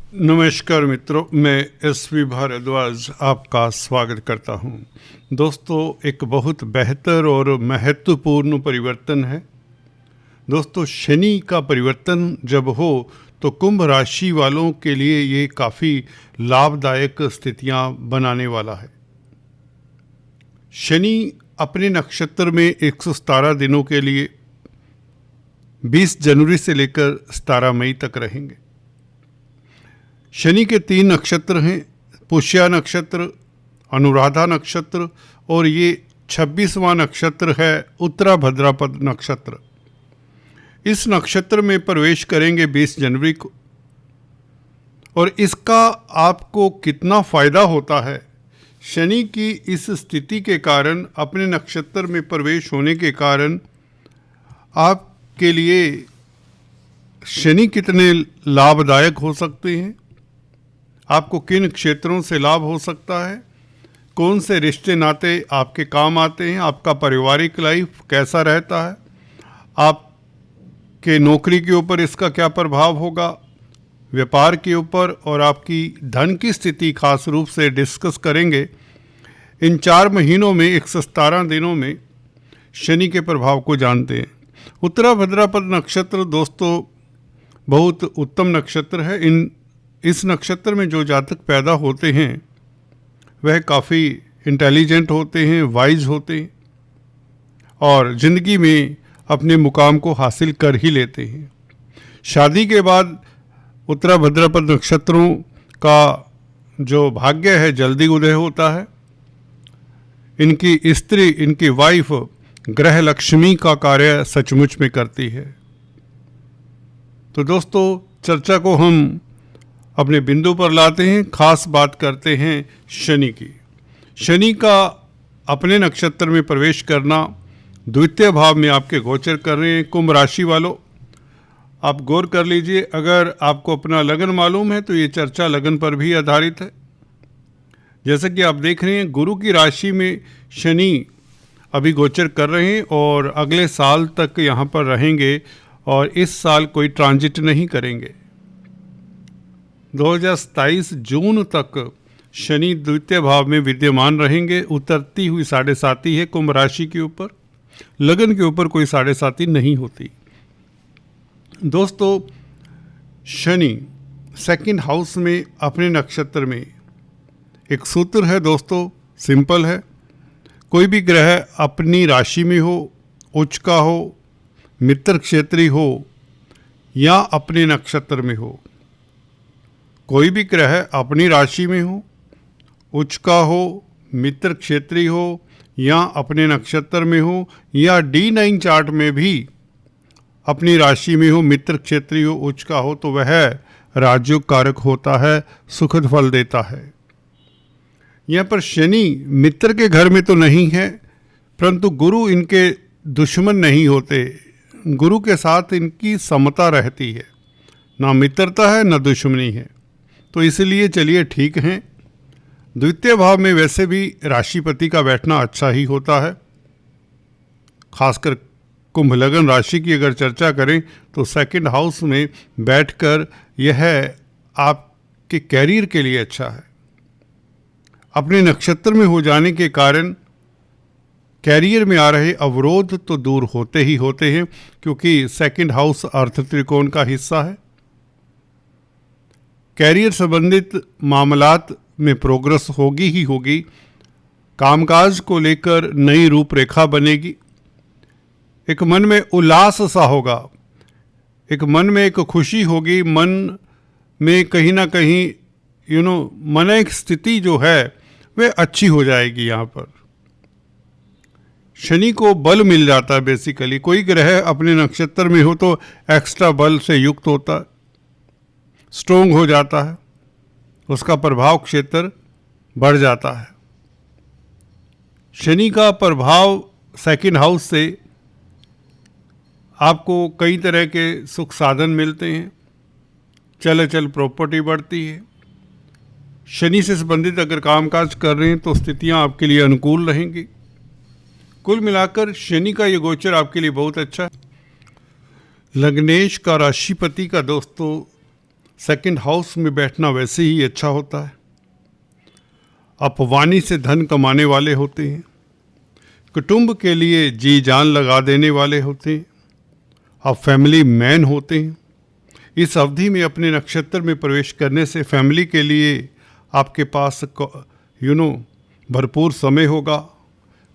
नमस्कार मित्रों, मैं एस.वी. भारद्वाज आपका स्वागत करता हूं। दोस्तों, एक बहुत बेहतर और महत्वपूर्ण परिवर्तन है। दोस्तों, शनि का परिवर्तन जब हो तो कुंभ राशि वालों के लिए ये काफ़ी लाभदायक स्थितियां बनाने वाला है। शनि अपने नक्षत्र में 117 दिनों के लिए 20 जनवरी से लेकर 17 मई तक रहेंगे। शनि के 3 नक्षत्र हैं, पुष्या नक्षत्र, अनुराधा नक्षत्र और ये 26वां नक्षत्र है उत्तरा भाद्रपद नक्षत्र। इस नक्षत्र में प्रवेश करेंगे 20 जनवरी को। और इसका आपको कितना फायदा होता है, शनि की इस स्थिति के कारण, अपने नक्षत्र में प्रवेश होने के कारण आपके लिए शनि कितने लाभदायक हो सकते हैं, आपको किन क्षेत्रों से लाभ हो सकता है, कौन से रिश्ते नाते आपके काम आते हैं, आपका पारिवारिक लाइफ कैसा रहता है, आपके नौकरी के ऊपर इसका क्या प्रभाव होगा, व्यापार के ऊपर, और आपकी धन की स्थिति खास रूप से डिस्कस करेंगे। इन 4 महीनों में 117 दिनों में शनि के प्रभाव को जानते हैं। उत्तरा भाद्रपद नक्षत्र दोस्तों बहुत उत्तम नक्षत्र है। इस नक्षत्र में जो जातक पैदा होते हैं वह काफ़ी इंटेलिजेंट होते हैं, वाइज होते हैं और ज़िंदगी में अपने मुकाम को हासिल कर ही लेते हैं। शादी के बाद उत्तरा भाद्रपद नक्षत्रों का जो भाग्य है जल्दी उदय होता है। इनकी स्त्री, इनकी वाइफ ग्रह लक्ष्मी का कार्य सचमुच में करती है। तो दोस्तों, चर्चा को हम अपने बिंदु पर लाते हैं। खास बात करते हैं शनि की। शनि का अपने नक्षत्र में प्रवेश करना, द्वितीय भाव में आपके गोचर कर रहे हैं। कुंभ राशि वालों, आप गौर कर लीजिए। अगर आपको अपना लगन मालूम है तो ये चर्चा लगन पर भी आधारित है। जैसे कि आप देख रहे हैं, गुरु की राशि में शनि अभी गोचर कर रहे हैं और अगले साल तक यहाँ पर रहेंगे और इस साल कोई ट्रांजिट नहीं करेंगे। 2027 जून तक शनि द्वितीय भाव में विद्यमान रहेंगे। उतरती हुई 7.5 है कुंभ राशि के ऊपर, लगन के ऊपर कोई 7.5 नहीं होती। दोस्तों, शनि सेकंड हाउस में अपने नक्षत्र में एक सूत्र है दोस्तों, सिंपल है। कोई भी ग्रह अपनी राशि में हो, उच्च का हो, मित्र क्षेत्री हो या अपने नक्षत्र में हो, कोई भी ग्रह अपनी राशि में हो, उच्च का हो, मित्र क्षेत्री हो या अपने नक्षत्र में हो या D9 चार्ट में भी अपनी राशि में हो, मित्र क्षेत्री हो, उच्च का हो, तो वह राजयोग कारक होता है, सुखद फल देता है। यहाँ पर शनि मित्र के घर में तो नहीं है, परंतु गुरु इनके दुश्मन नहीं होते। गुरु के साथ इनकी समता रहती है, ना मित्रता है ना दुश्मनी है। तो इसलिए चलिए ठीक हैं। द्वितीय भाव में वैसे भी राशिपति का बैठना अच्छा ही होता है। खासकर कुंभ लगन राशि की अगर चर्चा करें तो सेकंड हाउस में बैठकर यह आपके कैरियर के लिए अच्छा है। अपने नक्षत्र में हो जाने के कारण कैरियर में आ रहे अवरोध तो दूर होते ही होते हैं, क्योंकि सेकंड हाउस अर्थ त्रिकोण का हिस्सा है। कैरियर संबंधित मामलात में प्रोग्रेस होगी ही होगी। कामकाज को लेकर नई रूपरेखा बनेगी। एक मन में उल्लास सा होगा, एक मन में एक खुशी होगी, मन में कहीं ना कहीं मनैक स्थिति जो है वह अच्छी हो जाएगी। यहाँ पर शनि को बल मिल जाता है। बेसिकली कोई ग्रह अपने नक्षत्र में हो तो एक्स्ट्रा बल से युक्त होता है, स्ट्रोंग हो जाता है, उसका प्रभाव क्षेत्र बढ़ जाता है। शनि का प्रभाव सेकंड हाउस से आपको कई तरह के सुख साधन मिलते हैं, चल प्रॉपर्टी बढ़ती है। शनि से संबंधित अगर कामकाज कर रहे हैं तो स्थितियां आपके लिए अनुकूल रहेंगी। कुल मिलाकर शनि का ये गोचर आपके लिए बहुत अच्छा है। लग्नेश का राशिपति का दोस्तों सेकंड हाउस में बैठना वैसे ही अच्छा होता है। आप वाणी से धन कमाने वाले होते हैं, कुटुंब के लिए जी जान लगा देने वाले होते हैं, आप फैमिली मैन होते हैं। इस अवधि में अपने नक्षत्र में प्रवेश करने से फैमिली के लिए आपके पास भरपूर समय होगा,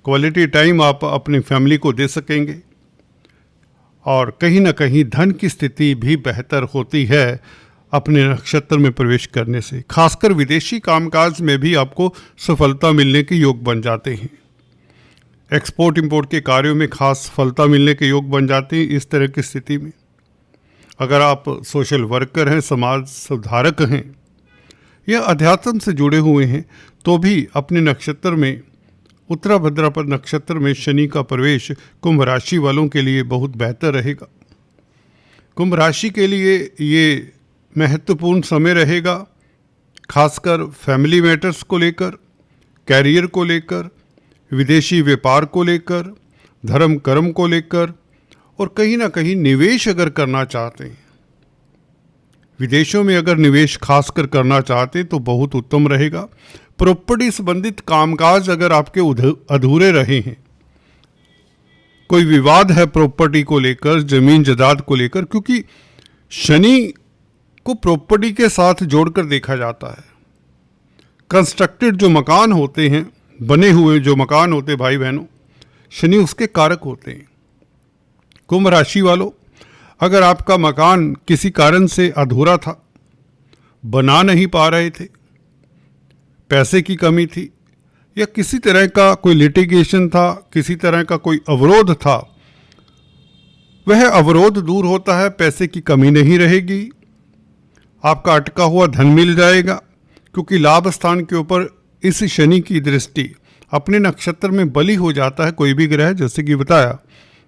क्वालिटी टाइम आप अपनी फैमिली को दे सकेंगे और कहीं ना कहीं धन की स्थिति भी बेहतर होती है अपने नक्षत्र में प्रवेश करने से। खासकर विदेशी कामकाज में भी आपको सफलता मिलने के योग बन जाते हैं। एक्सपोर्ट इंपोर्ट के कार्यों में खास सफलता मिलने के योग बन जाते हैं। इस तरह की स्थिति में अगर आप सोशल वर्कर हैं, समाज सुधारक हैं या अध्यात्म से जुड़े हुए हैं तो भी अपने नक्षत्र में उत्तरा भाद्रपद नक्षत्र में शनि का प्रवेश कुंभ राशि वालों के लिए बहुत बेहतर रहेगा। कुंभ राशि के लिए ये महत्वपूर्ण समय रहेगा, खासकर फैमिली मैटर्स को लेकर, कैरियर को लेकर, विदेशी व्यापार को लेकर, धर्म कर्म को लेकर और कहीं ना कहीं निवेश अगर करना चाहते हैं, विदेशों में अगर निवेश खासकर करना चाहते हैं तो बहुत उत्तम रहेगा। प्रॉपर्टी संबंधित कामकाज अगर आपके अधूरे रहे हैं, कोई विवाद है प्रॉपर्टी को लेकर, जमीन जायदाद को लेकर, क्योंकि शनि को प्रॉपर्टी के साथ जोड़कर देखा जाता है। कंस्ट्रक्टेड जो मकान होते हैं, बने हुए जो मकान होते हैं भाई बहनों, शनि उसके कारक होते हैं। कुंभ राशि वालों, अगर आपका मकान किसी कारण से अधूरा था, बना नहीं पा रहे थे, पैसे की कमी थी या किसी तरह का कोई लिटिगेशन था, किसी तरह का कोई अवरोध था, वह अवरोध दूर होता है, पैसे की कमी नहीं रहेगी, आपका अटका हुआ धन मिल जाएगा। क्योंकि लाभ स्थान के ऊपर इस शनि की दृष्टि अपने नक्षत्र में बली हो जाता है कोई भी ग्रह, जैसे कि बताया,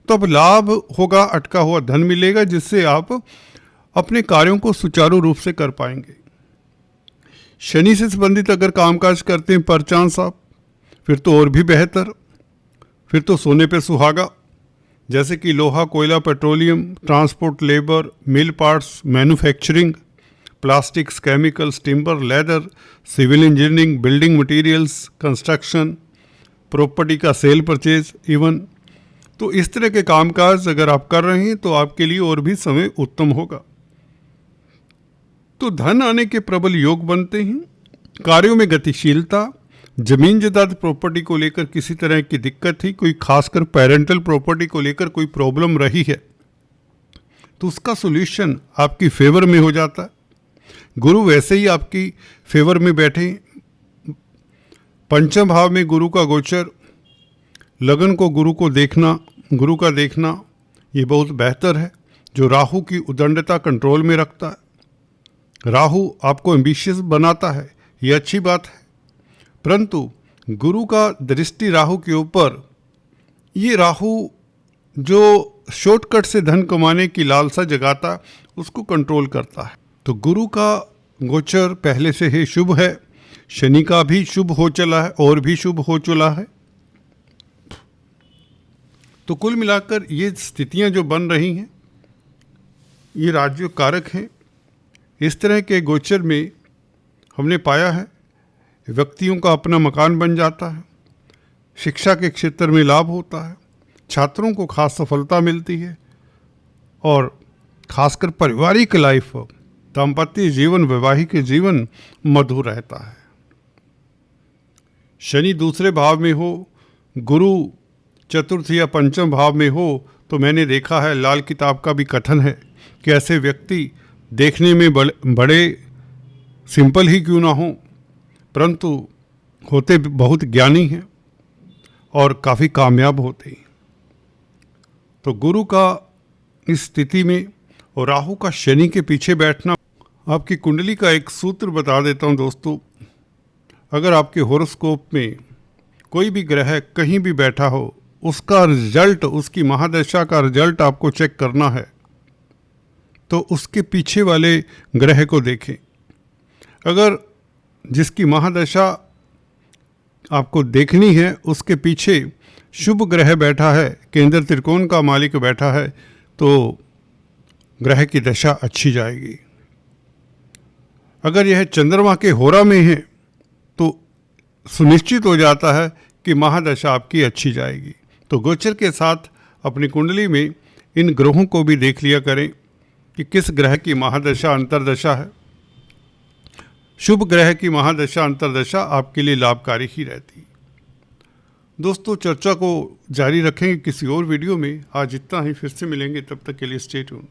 तो अब लाभ होगा, अटका हुआ धन मिलेगा, जिससे आप अपने कार्यों को सुचारू रूप से कर पाएंगे। शनि से संबंधित अगर कामकाज करते हैं परचांस आप, फिर तो और भी बेहतर, फिर तो सोने पे सुहागा, जैसे कि लोहा, कोयला, petroleum, transport, labour, mill parts, manufacturing, plastics, chemicals, timber, leather, civil engineering, building materials, construction, property का सेल परचेज इवन। तो इस तरह के कामकाज अगर आप कर रहे हैं तो आपके लिए और भी समय उत्तम होगा। तो धन आने के प्रबल योग बनते हैं। कार्यों में गतिशीलता, जमीन जायदाद प्रॉपर्टी को लेकर किसी तरह की दिक्कत थी, कोई खासकर पेरेंटल प्रॉपर्टी को लेकर कोई प्रॉब्लम रही है, तो उसका सॉल्यूशन आपकी फेवर में हो जाता है। गुरु वैसे ही आपकी फेवर में बैठे, पंचम भाव में गुरु का गोचर, लगन को गुरु को देखना, गुरु का देखना, ये बहुत बेहतर है। जो राहु की उदंडता कंट्रोल में रखता है, राहु आपको एम्बिशियस बनाता है, ये अच्छी बात है, परंतु गुरु का दृष्टि राहु के ऊपर, ये राहु जो शॉर्टकट से धन कमाने की लालसा जगाता, उसको कंट्रोल करता है। तो गुरु का गोचर पहले से ही शुभ है, शनि का भी शुभ हो चला है और भी शुभ हो चला है। तो कुल मिलाकर ये स्थितियां जो बन रही हैं, ये राजयोग कारक हैं। इस तरह के गोचर में हमने पाया है व्यक्तियों का अपना मकान बन जाता है, शिक्षा के क्षेत्र में लाभ होता है, छात्रों को खास सफलता मिलती है और खासकर पारिवारिक लाइफ, दाम्पत्य जीवन, वैवाहिक जीवन मधुर रहता है। शनि दूसरे भाव में हो, गुरु चतुर्थ या पंचम भाव में हो, तो मैंने देखा है, लाल किताब का भी कथन है कि ऐसे व्यक्ति देखने में बड़े सिंपल ही क्यों ना हो, परंतु होते बहुत ज्ञानी हैं और काफ़ी कामयाब होते हैं। तो गुरु का इस स्थिति में और राहु का शनि के पीछे बैठना, आपकी कुंडली का एक सूत्र बता देता हूं दोस्तों। अगर आपके हॉरोस्कोप में कोई भी ग्रह कहीं भी बैठा हो, उसका रिजल्ट, उसकी महादशा का रिजल्ट आपको चेक करना है, तो उसके पीछे वाले ग्रह को देखें। अगर जिसकी महादशा आपको देखनी है उसके पीछे शुभ ग्रह बैठा है, केंद्र त्रिकोण का मालिक बैठा है, तो ग्रह की दशा अच्छी जाएगी। अगर यह चंद्रमा के होरा में है तो सुनिश्चित हो जाता है कि महादशा आपकी अच्छी जाएगी। तो गोचर के साथ अपनी कुंडली में इन ग्रहों को भी देख लिया करें कि किस ग्रह की महादशा अंतर्दशा है। शुभ ग्रह की महादशा अंतर्दशा आपके लिए लाभकारी ही रहती है। दोस्तों, चर्चा को जारी रखेंगे किसी और वीडियो में। आज इतना ही, फिर से मिलेंगे, तब तक के लिए स्टे ट्यून।